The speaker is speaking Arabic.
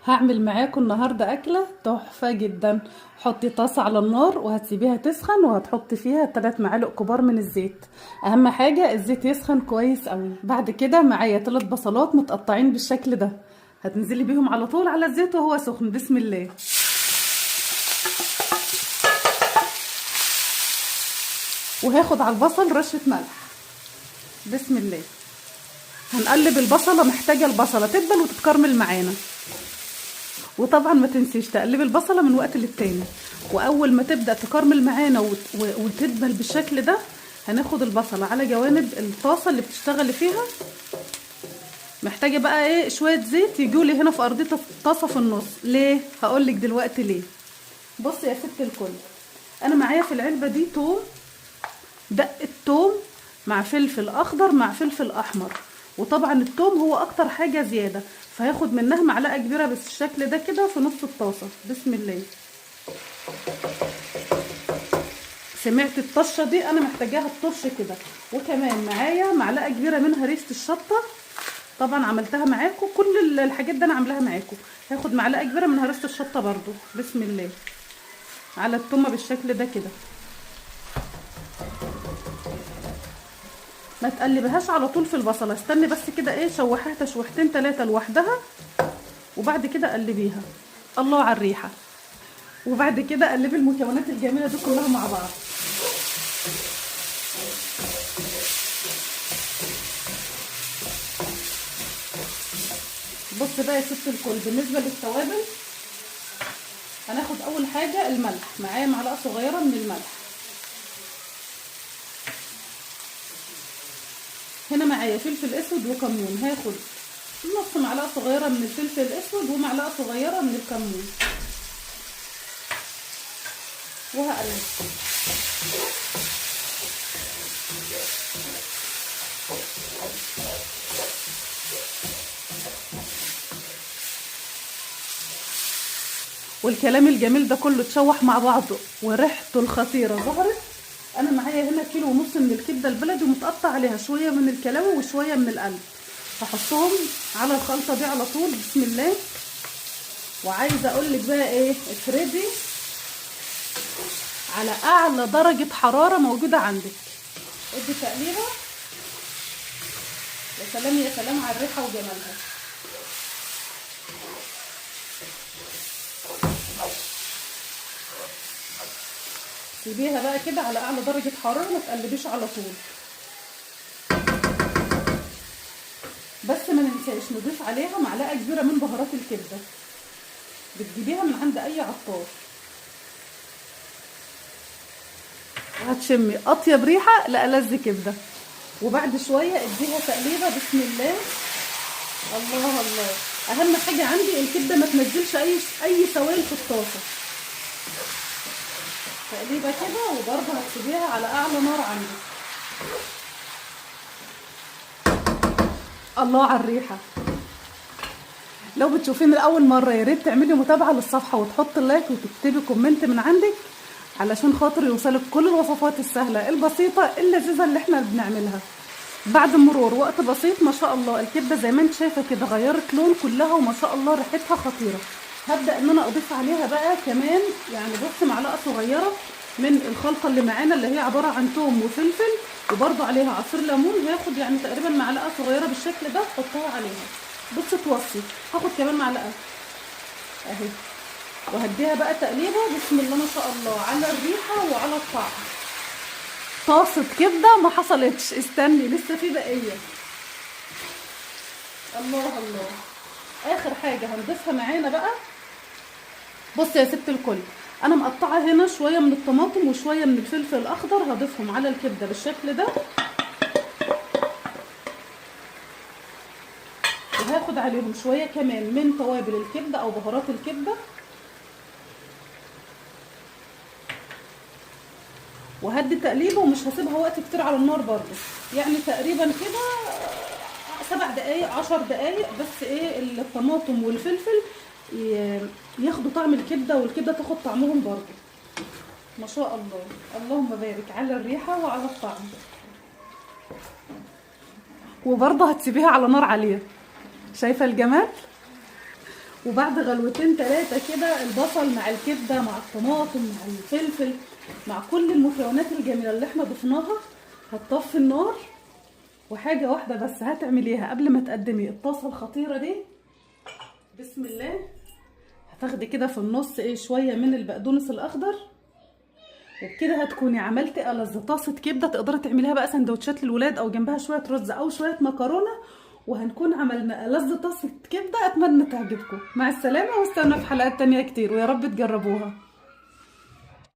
هعمل معاكم النهارده اكله تحفه جدا. حطي طاسه على النار وهتسيبيها تسخن وهتحطي فيها 3 معالق كبار من الزيت. اهم حاجه الزيت يسخن كويس قوي. بعد كده معايا 3 بصلات متقطعين بالشكل ده، هتنزلي بيهم على طول على الزيت وهو سخن. بسم الله. وهاخد على البصل رشه ملح. بسم الله. هنقلب البصله، محتاجه البصله تدبل وتتكرمل معانا. وطبعا ما تنسيش تقلبي البصله من وقت للتاني. واول ما تبدا تكرمل معانا وتدبل بالشكل ده، هناخد البصله على جوانب الطاسه اللي بتشتغلي فيها. محتاجه بقى ايه؟ شويه زيت يجولي هنا في ارضيه الطاسه في النص. ليه؟ هقولك دلوقتي ليه. بصي يا ست الكل، انا معايا في العلبه دي توم، دقه توم مع فلفل اخضر مع فلفل احمر. وطبعا التوم هو اكتر حاجه زياده، فهاخد منها معلقه كبيره بس الشكل ده كده في نص الطاسه. بسم الله. سمعت الطشه دي؟ انا محتاجاها تطش كده. وكمان معايا معلقه كبيره منها ريشه الشطه، طبعا عملتها معاكم. كل الحاجات دي انا عاملاها معاكم. هاخد معلقه كبيره منها ريشه الشطه برضو. بسم الله. على التومه بالشكل ده كده. ما تقلبهاش على طول في البصله، استني بس كده ايه، شوحيها تشويحتين 3 لوحدها وبعد كده قلبيها. الله على الريحه. وبعد كده قلبي المكونات الجميله دي كلها مع بعض. بص بقى يا ست الكل، بالنسبه للتوابل هناخد اول حاجه الملح. معايا معلقه صغيره من الملح. هنا معايا فلفل اسود وكمون، هاخد نص معلقه صغيره من الفلفل الاسود ومعلقه صغيره من الكمون وهقلب. والكلام الجميل ده كله اتشوح مع بعضه وريحته الخطيره ظهرت. انا معايا هنا 1.5 كيلو من الكبده البلدي ومتقطع عليها شويه من الكلاوي وشويه من القلب، هحطهم على الخلطه دي على طول. بسم الله. وعايزه اقول لك بقى ايه، افردي على اعلى درجه حراره موجوده عندك. ادي تقليبه. يا سلام يا سلام على الريحه وجمالها. سيبيها بقى كده على اعلى درجه حراره، ما تقلبيش على طول. بس ما ننساش نضيف عليها معلقه كبيره من بهارات الكبده، بتجيبيها من عند اي عطار، وهتشمي اطيب ريحه لألذ كبده. وبعد شويه اديها تقليبه. بسم الله. الله الله. اهم حاجه عندي الكبده ما تنزلش اي سوائل في الطاسه. تقليبه كده وبرضه هتسيبيها على اعلى نار عندك. الله على الريحه. لو بتشوفيني لاول مره يا ريت تعملي متابعه للصفحه وتحطي اللايك وتكتبي كومنت من عندك، علشان خاطر يوصلك كل الوصفات السهله البسيطه اللذيذه اللي احنا بنعملها. بعد مرور وقت بسيط ما شاء الله الكبده زي ما انت شايفه كده غيرت لون كلها، وما شاء الله ريحتها خطيره. هبدا ان انا اضيف عليها بقى كمان يعني بص معلقه صغيره من الخلطه اللي معانا، اللي هي عباره عن توم وفلفل وبرده عليها عصير ليمون. هاخد يعني تقريبا معلقه صغيره بالشكل ده احطها عليها. بص توصي. هاخد كمان معلقه اهي وهديها بقى تقليبه. بسم الله ما شاء الله على الريحه وعلى الطعم. طاسه كبده ما حصلتش، استني لسه في بقيه. الله الله. اخر حاجه هنضيفها معانا بقى، بص يا ست الكل، انا مقطعه هنا شويه من الطماطم وشويه من الفلفل الاخضر، هضيفهم على الكبده بالشكل ده. وهاخد عليهم شويه كمان من توابل الكبده او بهارات الكبده، وهدي تقليبه ومش هسيبها وقت كتير على النار برضه، يعني تقريبا كده 7 دقايق 10 دقايق بس. ايه الطماطم والفلفل ياخدوا طعم الكبده والكبده تاخد طعمهم برضه. ما شاء الله. اللهم بارك على الريحه وعلى الطعم. وبرضه هتسيبيها على نار عاليه. شايفه الجمال؟ وبعد غلوتين 3 كده البصل مع الكبده مع الطماطم مع الفلفل مع كل المكونات الجميله اللي احنا ضفناها، هتطفي النار. وحاجه واحده بس هتعمليها قبل ما تقدمي الطاسه الخطيره دي، بسم الله. هتاخدي كده في النص شويه من البقدونس الاخضر، وبكده هتكوني عملتي ألذ طاسه كبده. تقدري تعمليها بقى سندوتشات للولاد او جنبها شويه رز او شويه مكرونه، وهنكون عملنا ألذ طاسه كبده. اتمنى تعجبكم. مع السلامه، واستنى في حلقات تانية كتير، ويا رب تجربوها.